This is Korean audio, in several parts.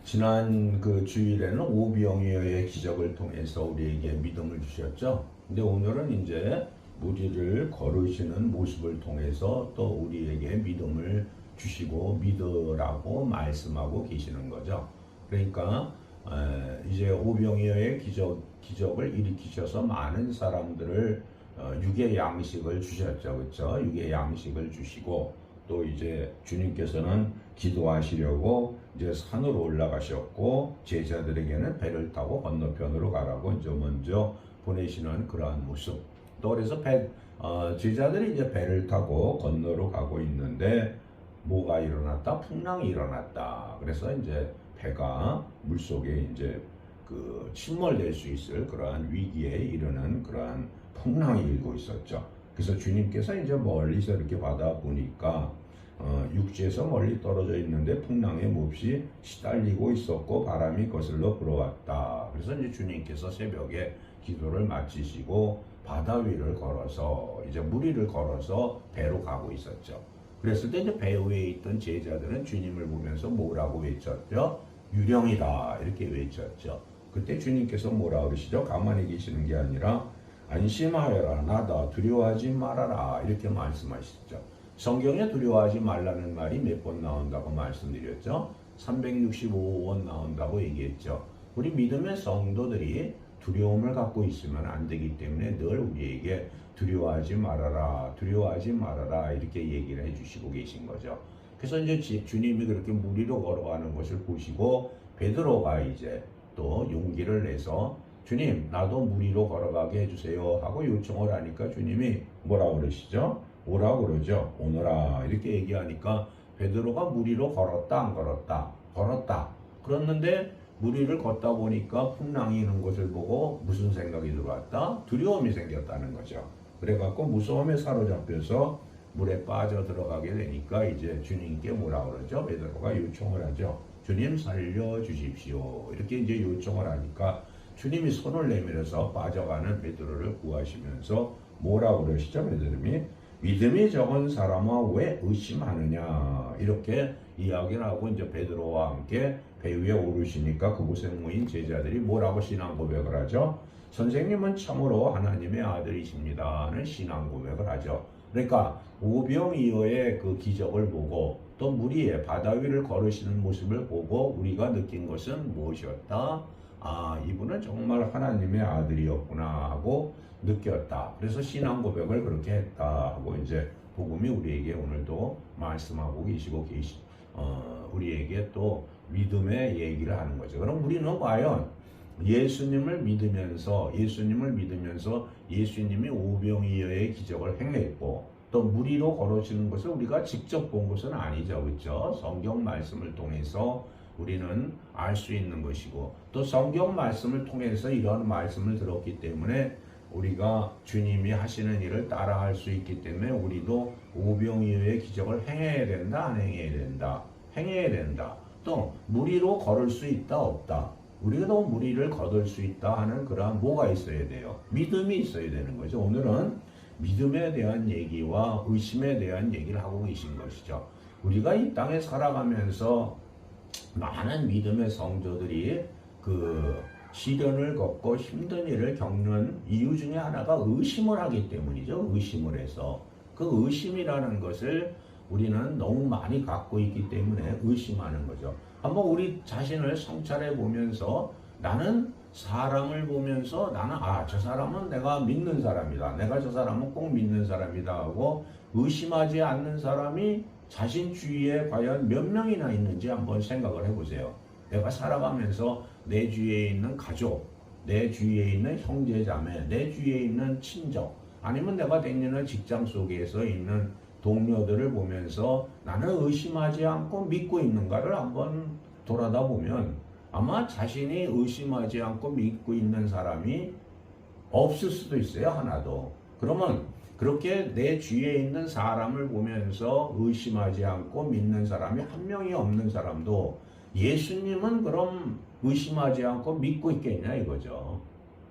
지난 그 주일에는 오병이어의 기적을 통해서 우리에게 믿음을 주셨죠. 근데 오늘은 이제 우리를 걸으시는 모습을 통해서 또 우리에게 믿음을 주시고 믿으라고 말씀하고 계시는 거죠. 그러니까 이제 오병이어의 기적을 일으키셔서 많은 사람들을 육의 양식을 주셨죠. 그렇죠? 육의 양식을 주시고 또 이제 주님께서는 기도하시려고 이제 산으로 올라가셨고 제자들에게는 배를 타고 건너편으로 가라고 이제 먼저 보내시는 그러한 모습. 또 그래서 제자들이 이제 배를 타고 건너로 가고 있는데 뭐가 일어났다? 풍랑이 일어났다. 그래서 이제 배가 물속에 이제 그 침몰될 수 있을 그러한 위기에 이르는 그러한 풍랑이 일고 있었죠. 그래서 주님께서 이제 멀리서 이렇게 바다 보니까 육지에서 멀리 떨어져 있는데 풍랑에 몹시 시달리고 있었고 바람이 거슬러 불어왔다. 그래서 이제 주님께서 새벽에 기도를 마치시고 바다 위를 걸어서 이제 물 위를 걸어서 배로 가고 있었죠. 그랬을 때 이제 배 위에 있던 제자들은 주님을 보면서 뭐라고 외쳤죠? 유령이다 이렇게 외쳤죠. 그때 주님께서 뭐라 그러시죠? 가만히 계시는 게 아니라 안심하여라 나다 두려워하지 말아라 이렇게 말씀하시죠. 성경에 두려워하지 말라는 말이 몇 번 나온다고 말씀드렸죠? 365번 나온다고 얘기했죠. 우리 믿음의 성도들이 두려움을 갖고 있으면 안 되기 때문에 늘 우리에게 두려워하지 말아라 두려워하지 말아라 이렇게 얘기를 해주시고 계신 거죠. 그래서 이제 주님이 그렇게 물 위로 걸어가는 것을 보시고 베드로가 이제 또 용기를 내서 주님 나도 물 위로 걸어가게 해주세요 하고 요청을 하니까 주님이 뭐라고 그러시죠? 오라고 그러죠. 오너라 이렇게 얘기하니까 베드로가 물 위로 걸었다 안 걸었다? 걸었다. 그랬는데 물 위를 걷다 보니까 풍랑이 있는 것을 보고 무슨 생각이 들어왔다? 두려움이 생겼다는 거죠. 그래갖고 무서움에 사로잡혀서 물에 빠져 들어가게 되니까 이제 주님께 뭐라 그러죠? 베드로가 요청을 하죠. 주님 살려주십시오. 이렇게 이제 요청을 하니까 주님이 손을 내밀어서 빠져가는 베드로를 구하시면서 뭐라고 그러시죠? 베드로님이 믿음이 적은 사람아 왜 의심하느냐 이렇게 이야기를 하고 이제 베드로와 함께 배 위에 오르시니까 그곳에 모인 제자들이 뭐라고 신앙 고백을 하죠? 선생님은 참으로 하나님의 아들이십니다 하는 신앙 고백을 하죠. 그러니까 오병이어의 그 기적을 보고 또 물 위에 바다 위를 걸으시는 모습을 보고 우리가 느낀 것은 무엇이었다? 아, 이분은 정말 하나님의 아들이었구나 하고 느꼈다. 그래서 신앙 고백을 그렇게 했다 하고 이제 복음이 우리에게 오늘도 말씀하고 계시고 우리에게 또 믿음의 얘기를 하는 거죠. 그럼 우리는 과연 예수님을 믿으면서 예수님이 오병이어의 기적을 행했고 또 물 위로 걸으시는 것을 우리가 직접 본 것은 아니죠. 그렇죠? 성경 말씀을 통해서 우리는 알 수 있는 것이고 또 성경 말씀을 통해서 이런 말씀을 들었기 때문에 우리가 주님이 하시는 일을 따라할 수 있기 때문에 우리도 오병이어의 기적을 행해야 된다 안 행해야 된다 행해야 된다. 또 물 위로 걸을 수 있다 없다 우리가 또 물 위를 걸을 수 있다 하는 그러한 뭐가 있어야 돼요? 믿음이 있어야 되는 거죠. 오늘은 믿음에 대한 얘기와 의심에 대한 얘기를 하고 계신 것이죠. 우리가 이 땅에 살아가면서 많은 믿음의 성도들이 그 시련을 겪고 힘든 일을 겪는 이유 중에 하나가 의심을 하기 때문이죠. 의심을 해서 그 의심이라는 것을 우리는 너무 많이 갖고 있기 때문에 의심하는 거죠. 한번 우리 자신을 성찰해 보면서 나는 사람을 보면서 나는 저 사람은 내가 믿는 사람이다. 내가 저 사람은 꼭 믿는 사람이다 하고 의심하지 않는 사람이 자신 주위에 과연 몇 명이나 있는지 한번 생각을 해보세요. 내가 살아가면서 내 주위에 있는 가족, 내 주위에 있는 형제자매, 내 주위에 있는 친족, 아니면 내가 다니는 직장 속에서 있는 동료들을 보면서 나는 의심하지 않고 믿고 있는가를 한번 돌아다 보면 아마 자신이 의심하지 않고 믿고 있는 사람이 없을 수도 있어요. 하나도. 그러면 그렇게 내 주위에 있는 사람을 보면서 의심하지 않고 믿는 사람이 한 명이 없는 사람도 예수님은 그럼 의심하지 않고 믿고 있겠냐 이거죠.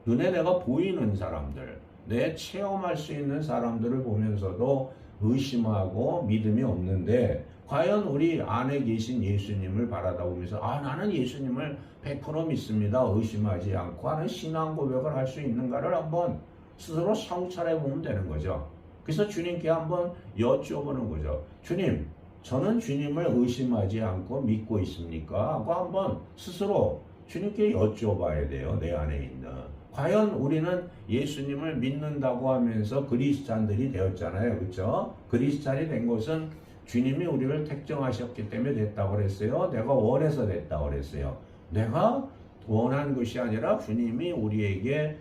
눈에 내가 보이는 사람들, 내 체험할 수 있는 사람들을 보면서도 의심하고 믿음이 없는데 과연 우리 안에 계신 예수님을 바라다보면서 나는 예수님을 100% 믿습니다. 의심하지 않고 하는 신앙 고백을 할 수 있는가를 한번 스스로 성찰해 보면 되는 거죠. 그래서 주님께 한번 여쭤보는 거죠. 주님, 저는 주님을 의심하지 않고 믿고 있습니까? 하고 한번 스스로 주님께 여쭤봐야 돼요. 내 안에 있는. 과연 우리는 예수님을 믿는다고 하면서 그리스찬들이 되었잖아요. 그렇죠? 그리스찬이 된 것은 주님이 우리를 택정하셨기 때문에 됐다고 그랬어요. 내가 원해서 됐다고 그랬어요. 내가 원한 것이 아니라 주님이 우리에게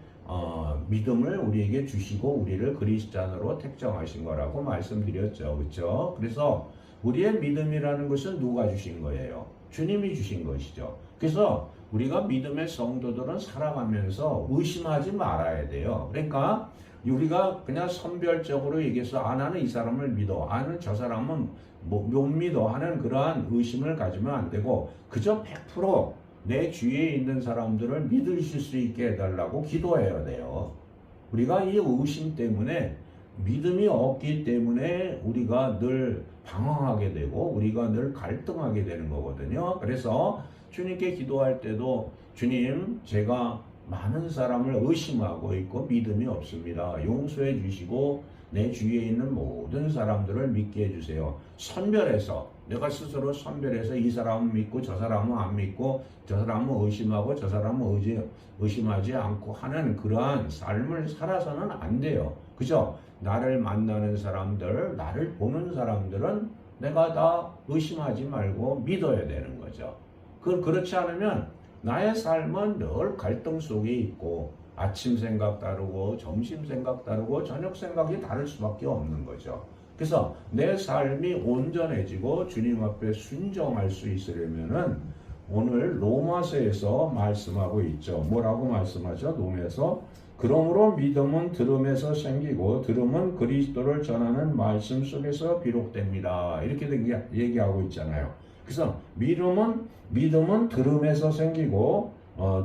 믿음을 우리에게 주시고 우리를 그리스찬으로 택정하신 거라고 말씀드렸죠. 그렇죠? 그래서 우리의 믿음이라는 것은 누가 주신 거예요? 주님이 주신 것이죠. 그래서 우리가 믿음의 성도들은 살아가면서 의심하지 말아야 돼요. 그러니까 우리가 그냥 선별적으로 얘기해서 나는 이 사람을 믿어, 나는 저 사람은 못 믿어 하는 그러한 의심을 가지면 안 되고 그저 100% 내 주위에 있는 사람들을 믿으실 수 있게 해달라고 기도해야 돼요. 우리가 이 의심 때문에 믿음이 없기 때문에 우리가 늘 방황하게 되고 우리가 늘 갈등하게 되는 거거든요. 그래서 주님께 기도할 때도 주님, 제가 많은 사람을 의심하고 있고 믿음이 없습니다. 용서해 주시고 내 주위에 있는 모든 사람들을 믿게 해주세요. 선별해서 내가 스스로 선별해서 이 사람은 믿고 저 사람은 안 믿고 저 사람은 의심하고 저 사람은 의심하지 않고 하는 그러한 삶을 살아서는 안 돼요. 그죠? 나를 만나는 사람들, 나를 보는 사람들은 내가 다 의심하지 말고 믿어야 되는 거죠. 그렇지 않으면 나의 삶은 늘 갈등 속에 있고 아침 생각 다르고 점심 생각 다르고 저녁 생각이 다를 수밖에 없는 거죠. 그래서 내 삶이 온전해지고 주님 앞에 순종할 수 있으려면은 오늘 로마서에서 말씀하고 있죠. 뭐라고 말씀하죠? 로마서 그러므로 믿음은 들음에서 생기고 들음은 그리스도를 전하는 말씀 속에서 비롯됩니다. 이렇게 얘기하고 있잖아요. 그래서 믿음은 들음에서 생기고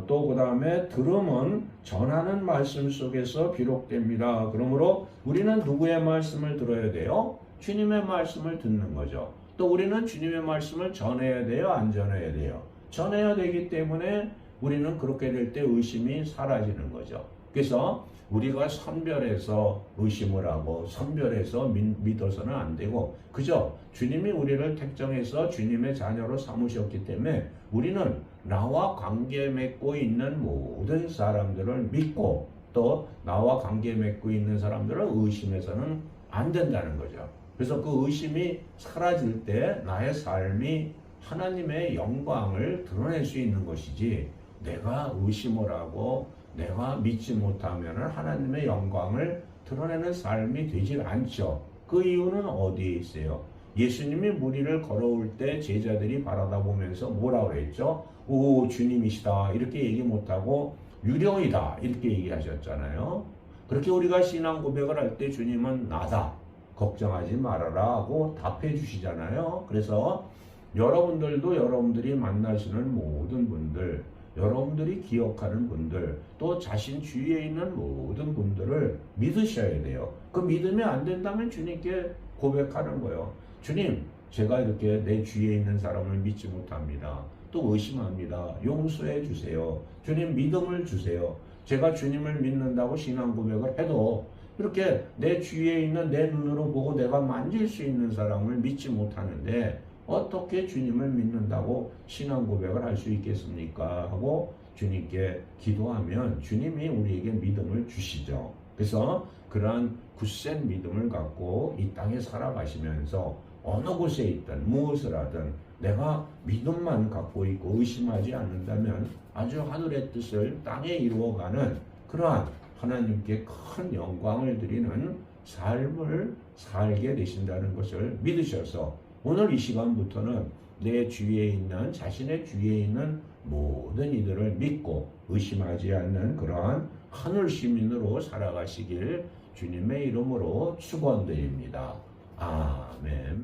또 그 다음에 들음은 전하는 말씀 속에서 비롯됩니다. 그러므로 우리는 누구의 말씀을 들어야 돼요? 주님의 말씀을 듣는 거죠. 또 우리는 주님의 말씀을 전해야 돼요? 안 전해야 돼요? 전해야 되기 때문에 우리는 그렇게 될 때 의심이 사라지는 거죠. 그래서 우리가 선별해서 의심을 하고 선별해서 믿어서는 안 되고 그저 주님이 우리를 택정해서 주님의 자녀로 삼으셨기 때문에 우리는 나와 관계 맺고 있는 모든 사람들을 믿고 또 나와 관계 맺고 있는 사람들을 의심해서는 안 된다는 거죠. 그래서 그 의심이 사라질 때 나의 삶이 하나님의 영광을 드러낼 수 있는 것이지 내가 의심을 하고 내가 믿지 못하면 하나님의 영광을 드러내는 삶이 되질 않죠. 그 이유는 어디에 있어요? 예수님이 무리를 걸어올 때 제자들이 바라다 보면서 뭐라고 했죠? 오, 주님이시다 이렇게 얘기 못하고 유령이다 이렇게 얘기하셨잖아요. 그렇게 우리가 신앙 고백을 할 때 주님은 나다 걱정하지 말아라 하고 답해 주시잖아요. 그래서 여러분들도 여러분들이 만나시는 모든 분들, 여러분들이 기억하는 분들, 또 자신 주위에 있는 모든 분들을 믿으셔야 돼요. 그 믿음이 안 된다면 주님께 고백하는 거예요. 주님, 제가 이렇게 내 주위에 있는 사람을 믿지 못합니다. 또 의심합니다. 용서해 주세요. 주님, 믿음을 주세요. 제가 주님을 믿는다고 신앙 고백을 해도 이렇게 내 주위에 있는 내 눈으로 보고 내가 만질 수 있는 사람을 믿지 못하는데 어떻게 주님을 믿는다고 신앙 고백을 할 수 있겠습니까? 하고 주님께 기도하면 주님이 우리에게 믿음을 주시죠. 그래서 그러한 굳센 믿음을 갖고 이 땅에 살아가시면서 어느 곳에 있든 무엇을 하든 내가 믿음만 갖고 있고 의심하지 않는다면 아주 하늘의 뜻을 땅에 이루어가는 그러한 하나님께 큰 영광을 드리는 삶을 살게 되신다는 것을 믿으셔서 오늘 이 시간부터는 내 주위에 있는 자신의 주위에 있는 모든 이들을 믿고 의심하지 않는 그러한 하늘 시민으로 살아가시길 주님의 이름으로 축원드립니다. 아멘.